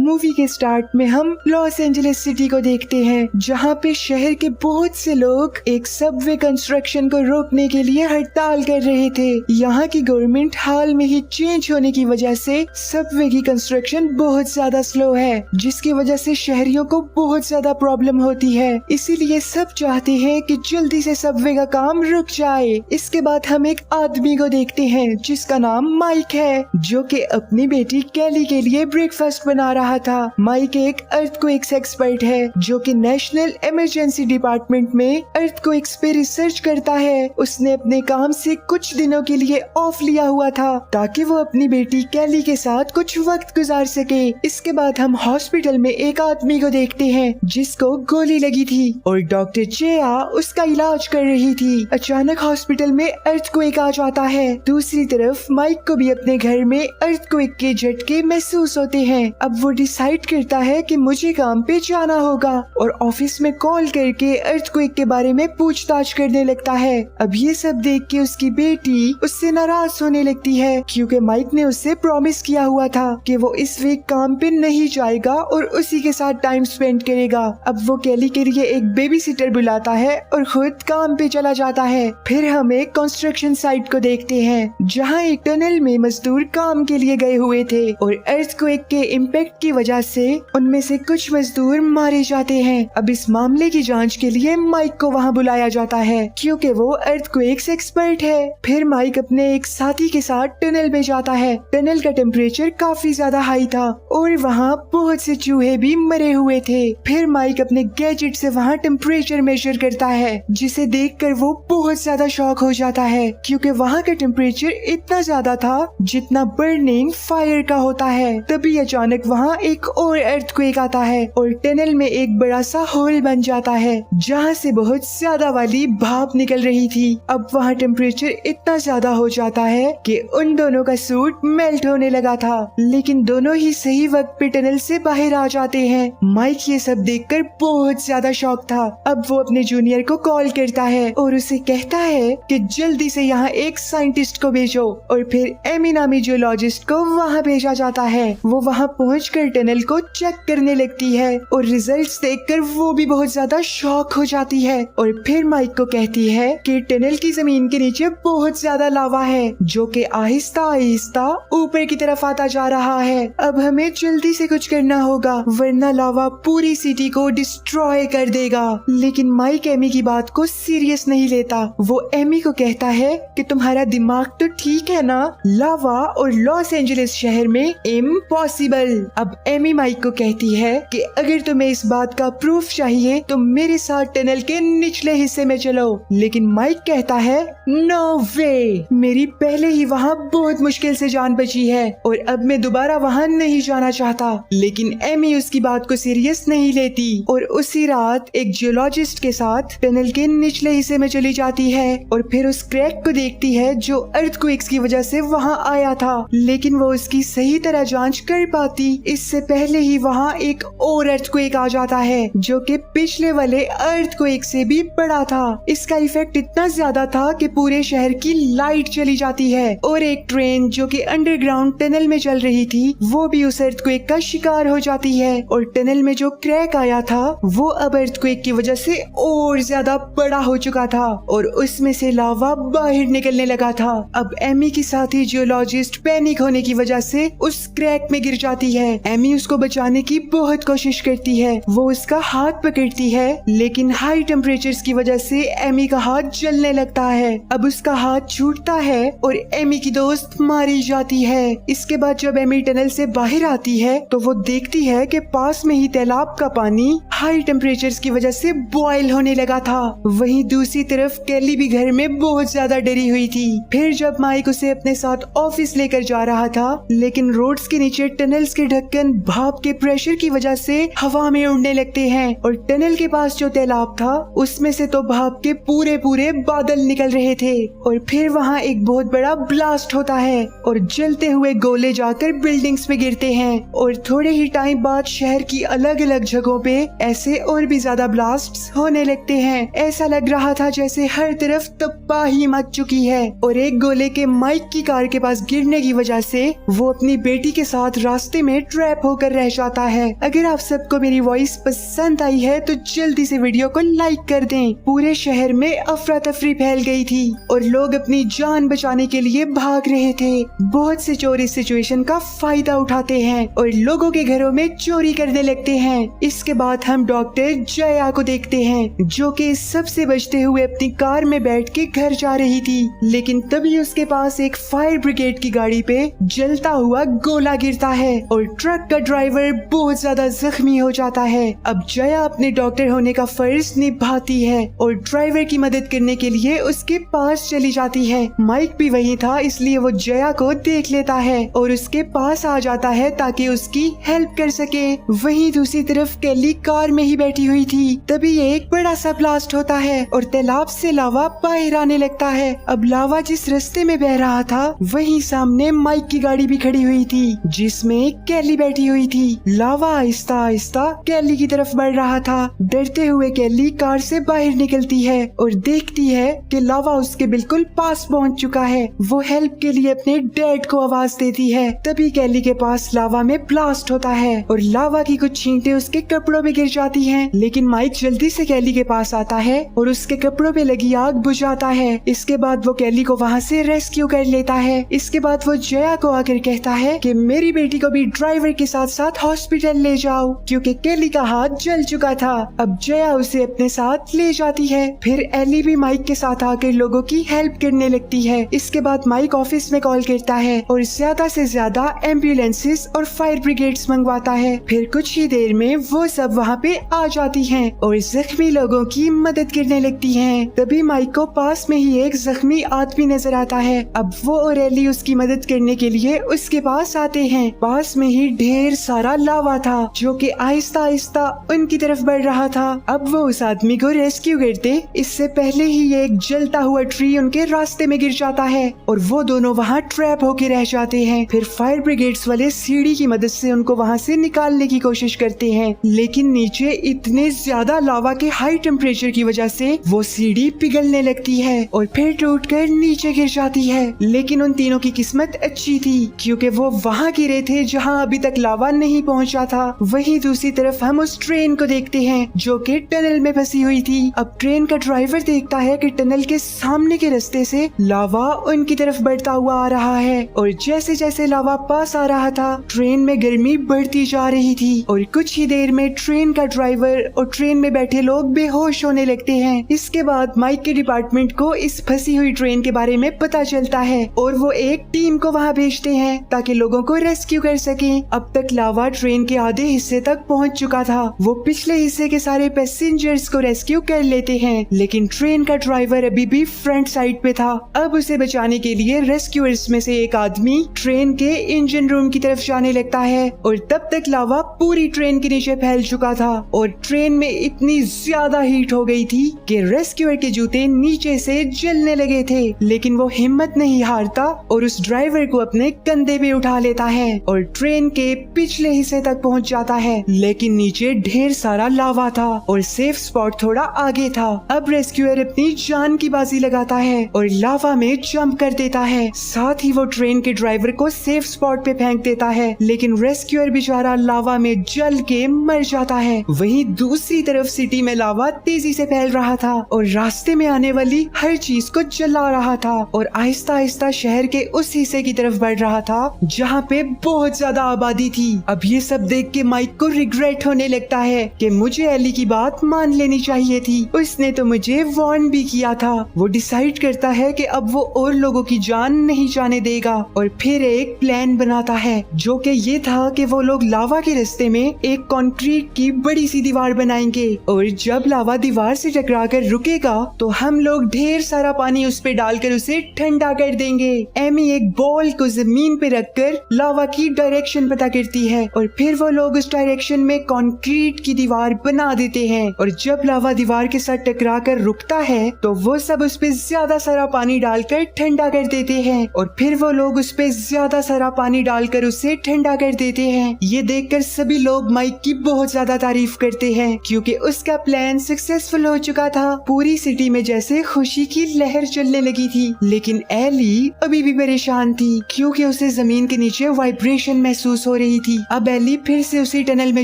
Movie के start में हम लॉस एंजलिस सिटी को देखते हैं, जहाँ पे शहर के बहुत से लोग एक सबवे कंस्ट्रक्शन को रोकने के लिए हड़ताल कर रहे थे। यहाँ की गवर्नमेंट हाल में ही चेंज होने की वजह से सबवे की कंस्ट्रक्शन बहुत ज्यादा स्लो है, जिसकी वजह से शहरियों को बहुत ज्यादा प्रॉब्लम होती है। इसीलिए सब चाहते हैं कि जल्दी से सबवे का काम रुक जाए। इसके बाद हम एक आदमी को देखते हैं जिसका नाम माइक है, जो कि अपनी बेटी कैली के लिए ब्रेकफास्ट बना रहा था। माइक एक अर्थक्वेक्स एक्सपर्ट है, जो कि नेशनल इमरजेंसी डिपार्टमेंट में अर्थक्वेक्स पे रिसर्च करता है। उसने अपने काम से कुछ दिनों के लिए ऑफ लिया हुआ था ताकि वो अपनी बेटी कैली के साथ कुछ वक्त गुजार सके। इसके बाद हम हॉस्पिटल में एक आदमी को देखते हैं जिसको गोली लगी थी और डॉक्टर चेया उसका इलाज कर रही थी। अचानक हॉस्पिटल में अर्थक्वेक आ जाता है। दूसरी तरफ माइक को भी अपने घर में अर्थक्वेक के झटके महसूस होते हैं। अब वो डिसाइड करता है कि मुझे काम पे जाना होगा और ऑफिस में कॉल करके अर्थक्वेक के बारे में पूछताछ करने लगता है। अब ये सब देख के उसकी बेटी उससे नाराज होने लगती है, क्योंकि माइक ने उससे प्रॉमिस किया हुआ था कि वो इस वीक काम पे नहीं जाएगा और उसी के साथ टाइम स्पेंड करेगा। अब वो कैली के लिए एक बेबी सिटर बुलाता है और खुद काम पे चला जाता है। फिर हम एक कंस्ट्रक्शन साइट को देखते हैं, जहाँ एक टनल में मजदूर काम के लिए गए हुए थे और अर्थक्वेक के इम्पैक्ट की वजह से उनमें से कुछ मजदूर मारे जाते हैं। अब इस मामले की जांच के लिए माइक को वहाँ बुलाया जाता है, क्योंकि वो अर्थक्वेक्स एक्सपर्ट है। फिर माइक अपने एक साथी के साथ टनल में जाता है। टनल का टेम्परेचर काफी ज्यादा हाई था और वहाँ बहुत से चूहे भी मरे हुए थे। फिर माइक अपने गैजेट से वहाँ टेम्परेचर मेजर करता है, जिसे देखकर वो बहुत ज्यादा शॉक हो जाता है, क्योंकि वहाँ का टेम्परेचर इतना ज्यादा था जितना बर्निंग फायर का होता है। तभी अचानक वहाँ एक और अर्थक्वेक आता है और टनल में एक बड़ा सा होल बन जाता है, जहाँ से बहुत ज्यादा वाली भाप निकल रही थी। अब वहाँ टेम्परेचर इतना ज्यादा हो जाता है कि उन दोनों का सूट मेल्ट होने लगा था, लेकिन दोनों ही सही वक्त पे टनल से बाहर आ जाते हैं। माइक ये सब देखकर बहुत ज्यादा शॉक था। अब वो अपने जूनियर को कॉल करता है और उसे कहता है कि जल्दी से यहाँ एक साइंटिस्ट को भेजो, और फिर एमी नामी जियोलॉजिस्ट को वहाँ भेजा जाता है। वो वहाँ पहुंचकर टनल को चेक करने लगती है और रिजल्ट्स देखकर वो भी बहुत ज्यादा शॉक हो जाती है, और फिर माइक को कहती है कि टनल की जमीन के नीचे बहुत ज्यादा लावा है, जो कि आहिस्ता आहिस्ता ऊपर की तरफ आता जा रहा है। अब हमें जल्दी से कुछ करना होगा, वरना लावा पूरी सिटी को डिस्ट्रॉय कर देगा। लेकिन माइक एमी की बात को सीरियस नहीं लेता। वो एमी को कहता है कि तुम्हारा दिमाग तो ठीक है ना, लावा और लॉस एंजलिस शहर में इम्पॉसिबल। अब एमी माइक को कहती है कि अगर तुम्हें इस बात का प्रूफ चाहिए तो मेरे साथ टनल के निचले हिस्से में चलो। लेकिन माइक कहता है नो वे, मेरी पहले ही वहाँ बहुत मुश्किल से जान बची है और अब मैं दोबारा वहाँ नहीं जाना चाहता। लेकिन एमी उसकी बात को सीरियस नहीं लेती और उसी रात एक जियोलॉजिस्ट के साथ टनल के निचले हिस्से में चली जाती है और फिर उस क्रैक को देखती है जो अर्थक्वेक्स की वजह से वहाँ आया था। लेकिन वो उसकी सही तरह जांच कर पाती इससे पहले ही वहाँ एक और अर्थक्वेक आ जाता है, जो कि पिछले वाले अर्थक्वेक से भी बड़ा था। इसका इफेक्ट इतना ज्यादा था कि पूरे शहर की लाइट चली जाती है और एक ट्रेन जो कि अंडरग्राउंड टनल में चल रही थी वो भी उस अर्थक्वेक का शिकार हो जाती है। और टनल में जो क्रैक आया था वो अब अर्थक्वेक की वजह से और ज्यादा बड़ा हो चुका था और उसमें से लावा बाहर निकलने लगा था। अब एमी की साथी जियोलॉजिस्ट पैनिक होने की वजह से उस क्रैक में गिर जाती है। एमी उसको बचाने की बहुत कोशिश करती है। वो उसका हाथ पकड़ती है, लेकिन हाई टेम्परेचर्स की वजह से एमी का हाथ जलने लगता है। अब उसका हाथ छूटता है और एमी की दोस्त मारी जाती है। इसके बाद जब एमी टनल से बाहर आती है तो वो देखती है कि पास में ही तालाब का पानी हाई टेम्परेचर्स की वजह से बॉयल होने लगा था। वहीं दूसरी तरफ कैली भी घर में बहुत ज्यादा डरी हुई थी। फिर जब माइक उसे अपने साथ ऑफिस लेकर जा रहा था, लेकिन रोड्स के नीचे टनल्स के ढक्कन भाप के प्रेशर की वजह से हवा में उड़ने लगते हैं और टनल के पास जो तालाब था उसमें से तो भाप के पूरे पूरे बादल निकल रहे थे। और फिर वहाँ एक बहुत बड़ा ब्लास्ट होता है और जलते हुए गोले जाकर बिल्डिंग्स में गिरते हैं और थोड़े ही टाइम बाद शहर की अलग अलग जगहों पे ऐसे और भी ज्यादा ब्लास्ट्स होने लगते हैं। ऐसा लग रहा था जैसे हर तरफ तबाही मच चुकी है और एक गोले के माइक की कार के पास गिरने की वजह से वो अपनी बेटी के साथ रास्ते में ट्रैप होकर रह जाता है। अगर आप सबको मेरी वॉइस पसंद आई है तो जल्दी से वीडियो को लाइक कर दें। पूरे शहर में अफरा तफरी फैल गई थी और लोग अपनी जान बचाने के लिए भाग रहे थे। बहुत से चोर इस सिचुएशन का फायदा उठाते हैं और लोगों के घरों में चोरी करने लगते हैं। इसके बाद हम डॉक्टर जया को देखते हैं जो कि सबसे बचते हुए अपनी कार में बैठ के घर जा रही थी, लेकिन तभी उसके पास एक फायर ब्रिगेड की गाड़ी पे जलता हुआ गोला गिरता है और ट्रक का ड्राइवर बहुत ज्यादा जख्मी हो जाता है। अब जया अपने डॉक्टर होने का फर्ज निभाती है और ड्राइवर की मदद करने के लिए उसके पास चली जाती है। माइक भी वहीं था, इसलिए वो जया को देख लेता है और उसके पास आ जाता है ताकि उसकी हेल्प कर सके। वहीं दूसरी तरफ केली कार में ही बैठी हुई थी। तभी एक बड़ा सा ब्लास्ट होता है और तालाब से लावा बाहर आने लगता है। अब लावा जिस रास्ते में बह रहा था वहीं सामने माइक की गाड़ी भी खड़ी हुई थी जिसमें केली बैठी हुई थी। लावा आहिस्ता आहिस्ता केली की तरफ बढ़ रहा था। डरते हुए केली कार से बाहर निकलती है और देखती है कि लावा उसके बिल्कुल पास पहुंच चुका है। वो हेल्प के लिए अपने डैड को आवाज देती है। तभी केली के पास लावा में ब्लास्ट होता है और लावा की कुछ छींटे उसके कपड़ों में गिर जाती हैं। लेकिन माइक जल्दी से केली के पास आता है और उसके कपड़ों पे लगी आग बुझाता है। इसके बाद वो केली को वहाँ से रेस्क्यू कर लेता है। इसके बाद वो जया को आकर कहता है कि मेरी बेटी को भी ड्राइवर के साथ साथ हॉस्पिटल ले जाओ क्योंकि केली का हाथ जल चुका था। अब जया उसे अपने साथ ले जाती है। फिर एली भी माइक के साथ आकर लोगों की हेल्प करने लगती है। इसके बाद माइक ऑफिस में कॉल करता है और ज्यादा से ज्यादा एम्बुलेंसेस और फायर ब्रिगेड्स मंगवाता है। फिर कुछ ही देर में वो सब वहाँ पे आ जाती हैं और जख्मी लोगों की मदद करने लगती हैं। तभी माइक को पास में ही एक जख्मी आदमी नजर आता है। अब वो और एली उसकी मदद करने के लिए उसके पास आते हैं। पास में ही ढेर सारा लावा था जो कि आहिस्ता आहिस्ता उनकी तरफ बढ़ रहा था। अब वो उस आदमी को रेस्क्यू करते इससे पहले ही एक जलता हुआ ट्री उनके रास्ते में गिर जाता है और वो दोनों वहाँ ट्रैप होके रह जाते हैं। फिर फायर ब्रिगेड्स वाले सीढ़ी की मदद से उनको वहाँ से निकालने की कोशिश करते हैं, लेकिन नीचे इतने ज्यादा लावा के हाई टेम्परेचर की वजह से वो सीढ़ी पिघलने लगती है और फिर टूटकर नीचे गिर जाती है। लेकिन उन तीनों की किस्मत अच्छी थी क्योंकि वो वहाँ गिरे थे जहाँ अभी तक लावा नहीं पहुँचा था। वहीं दूसरी तरफ हम उस ट्रेन को देखते हैं जो कि टनल में फंसी हुई थी। अब ट्रेन का ड्राइवर देखता है कि टनल के सामने के रास्ते से लावा उनकी तरफ बढ़ता हुआ आ रहा है और जैसे जैसे लावा पास आ रहा था ट्रेन में गर्मी बढ़ती जा रही थी और कुछ ही देर में ट्रेन का ड्राइवर और ट्रेन में बैठे लोग बेहोश होने लगते हैं। इसके बाद माइक के डिपार्टमेंट को इस फंसी हुई ट्रेन के बारे में पता चलता है और वो एक टीम को वहाँ भेजते हैं ताकि लोगों को रेस्क्यू कर सके। अब तक लावा ट्रेन के आधे हिस्से तक पहुँच चुका था। वो पिछले हिस्से के सारे पैसेंजर्स को रेस्क्यू कर लेते हैं, लेकिन ट्रेन का ड्राइवर अभी भी फ्रंट साइड पे था। अब उसे बचाने के लिए रेस्क्यूअर्स में से एक आदमी ट्रेन के इंजन रूम की तरफ जाने लगता है और तब तक लावा पूरी ट्रेन के नीचे फैल चुका था और ट्रेन में इतनी ज्यादा हीट हो गई थी कि रेस्क्यूअर के जूते नीचे से जलने लगे थे। लेकिन वो हिम्मत नहीं हारता और उस ड्राइवर को अपने कंधे पे उठा लेता है और ट्रेन के पिछले हिस्से तक पहुंच जाता है। लेकिन नीचे ढेर सारा लावा था और सेफ स्पॉट थोड़ा आगे था। अब रेस्क्यूअर अपनी जान की बाजी लगाता है और लावा में जंप कर देता है। साथ ही वो ट्रेन के ड्राइवर को सेफ स्पॉट पे फेंक देता है, लेकिन रेस्क्यूअर बेचारा लावा में जल के मर जाता है। वहीं दूसरी तरफ सिटी में लावा तेजी से फैल रहा था और रास्ते में आने वाली हर चीज को जला रहा था और आहिस्ता आहिस्ता शहर के उस हिस्से की तरफ बढ़ रहा था जहाँ पे बहुत ज्यादा आबादी थी। अब ये सब देख के माइक को रिग्रेट होने लगता है कि मुझे एली की बात मान लेनी चाहिए थी, उसने तो मुझे वार्न भी किया था। वो डिसाइड करता है कि अब वो और लोगों की जान नहीं जाने देगा और फिर एक प्लान बनाता है जो कि ये था कि वो लोग लावा के रास्ते में एक कंक्रीट की बड़ी सी दीवार बनाएंगे और जब लावा दीवार से टकराकर रुकेगा तो हम लोग ढेर सारा पानी उस पे डालकर उसे ठंडा कर देंगे। एमी एक बॉल को जमीन पे रखकर लावा की डायरेक्शन पता करती है और फिर वो लोग उस डायरेक्शन में कंक्रीट की दीवार बना देते हैं और जब लावा दीवार के साथ टकरा कर रुकता है तो वो सब उस पे ज्यादा सारा पानी डालकर ठंडा कर देते हैं और फिर वो लोग उस पे ज्यादा सारा पानी डालकर उसे ठंडा कर देते हैं। ये देखकर सभी लोग माइक की बहुत ज्यादा तारीफ तारीफ करते हैं क्योंकि उसका प्लान सक्सेसफुल हो चुका था। पूरी सिटी में जैसे खुशी की लहर चलने लगी थी, लेकिन एली अभी भी परेशान थी क्योंकि उसे जमीन के नीचे वाइब्रेशन महसूस हो रही थी। अब एली फिर से उसी टनल में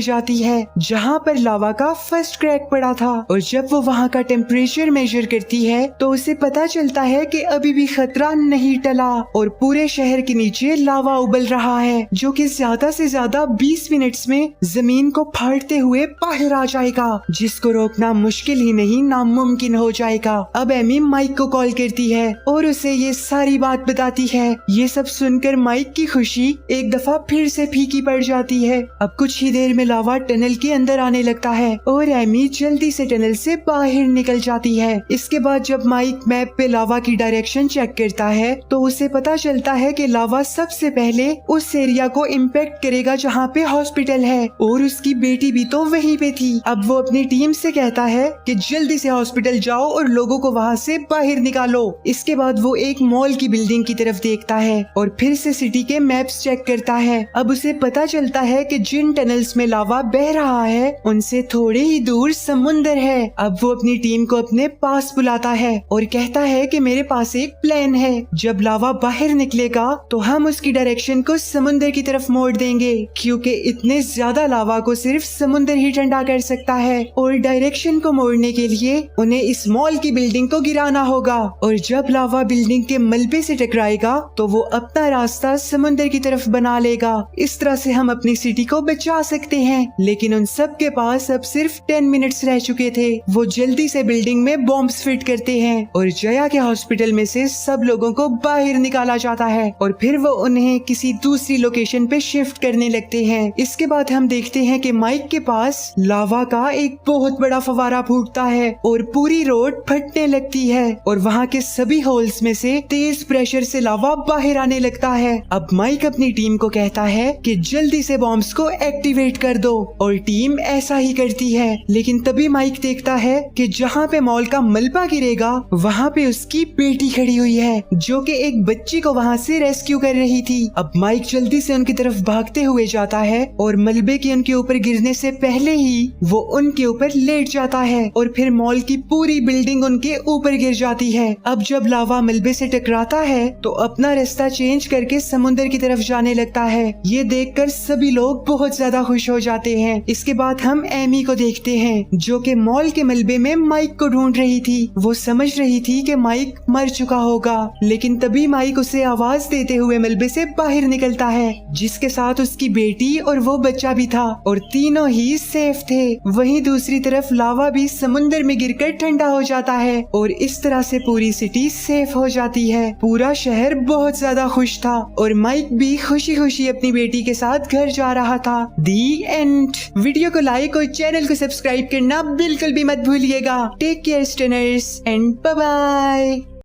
जाती है जहाँ पर लावा का फर्स्ट क्रैक पड़ा था, और जब वो वहाँ का टेम्परेचर मेजर करती है तो उसे पता चलता है कि अभी भी खतरा नहीं टला और पूरे शहर के नीचे लावा उबल रहा है, जो कि ज्यादा से ज्यादा 20 मिनट्स में जमीन को फाड़ते हुए बाहर आ जाएगा, जिसको रोकना मुश्किल ही नहीं नामुमकिन हो जाएगा। अब एमी माइक को कॉल करती है और उसे ये सारी बात बताती है। ये सब सुनकर माइक की खुशी एक दफा फिर से फीकी पड़ जाती है। अब कुछ ही देर में लावा टनल के अंदर आने लगता है और एमी जल्दी से टनल से बाहर निकल जाती है। इसके बाद जब माइक मैप पे लावा की डायरेक्शन चेक करता है तो उसे पता चलता है कि लावा सबसे पहले उस एरिया को इम्पैक्ट करेगा जहाँ पे हॉस्पिटल है, और उसकी बेटी भी तो वहीं पे थी। अब वो अपनी टीम से कहता है कि जल्दी से हॉस्पिटल जाओ और लोगों को वहाँ से बाहर निकालो। इसके बाद वो एक मॉल की बिल्डिंग की तरफ देखता है और फिर से सिटी के मैप्स चेक करता है। अब उसे पता चलता है कि जिन टनल्स में लावा बह रहा है उनसे थोड़े ही दूर समुंदर है। अब वो अपनी टीम को अपने पास बुलाता है और कहता है कि मेरे पास एक प्लान है। जब लावा बाहर निकलेगा तो हम उसकी डायरेक्शन को समुंदर की तरफ मोड़ देंगे, क्योंकि इतने ज्यादा लावा को सिर्फ समुंदर ही ठंडा कर सकता है, और डायरेक्शन को मोड़ने के लिए उन्हें इस मॉल की बिल्डिंग को गिराना होगा। और जब लावा बिल्डिंग के मलबे से टकराएगा तो वो अपना रास्ता समुंदर की तरफ बना लेगा। इस तरह से हम अपनी सिटी को बचा सकते हैं। लेकिन उन सब के पास अब सिर्फ 10 मिनट्स रह चुके थे। वो जल्दी से बिल्डिंग में बॉम्ब्स फिट करते हैं और जया के हॉस्पिटल में से सब लोगों को बाहर निकाला जाता है और फिर वो उन्हें किसी दूसरी लोकेशन पे शिफ्ट करने लगते हैं। इसके बाद हम देखते हैं कि माइक के पास लावा का एक बहुत बड़ा फवारा फूटता है और पूरी रोड फटने लगती है और वहाँ के सभी होल्स में से तेज प्रेशर से लावा बाहर आने लगता है। अब माइक अपनी टीम को कहता है कि जल्दी से बॉम्ब्स को एक्टिवेट कर दो, और टीम ऐसा ही करती है। लेकिन तभी माइक देखता है कि जहाँ पे मॉल का मलबा गिरेगा वहाँ पे उसकी बेटी खड़ी हुई है, जो कि एक बच्ची को वहाँ से रेस्क्यू कर रही थी। अब माइक जल्दी से उनकी तरफ भागते हुए जाता है और मलबे के उनके ऊपर गिरने से पहले ही वो उनके ऊपर लेट जाता है और फिर मॉल की पूरी बिल्डिंग उनके ऊपर गिर जाती है। अब जब लावा मलबे से टकराता है तो अपना रास्ता चेंज करके समुंदर की तरफ जाने लगता है। ये देखकर सभी लोग बहुत ज्यादा खुश हो जाते हैं। इसके बाद हम एमी को देखते हैं, जो कि मॉल के मलबे में माइक को ढूंढ रही थी। वो समझ रही थी कि माइक मर चुका होगा, लेकिन तभी माइक उसे आवाज देते हुए मलबे से बाहर निकलता है, जिसके साथ उसकी बेटी और वो बच्चा भी था, और तीनों ही सेफ थे। वहीं दूसरी तरफ लावा भी समुंदर में गिरकर ठंडा हो जाता है और इस तरह से पूरी सिटी सेफ हो जाती है। पूरा शहर बहुत ज्यादा खुश था और माइक भी खुशी खुशी अपनी बेटी के साथ घर जा रहा था। The end. वीडियो को लाइक और चैनल को सब्सक्राइब करना बिल्कुल भी मत भूलिएगा। Take care stunners and bye bye.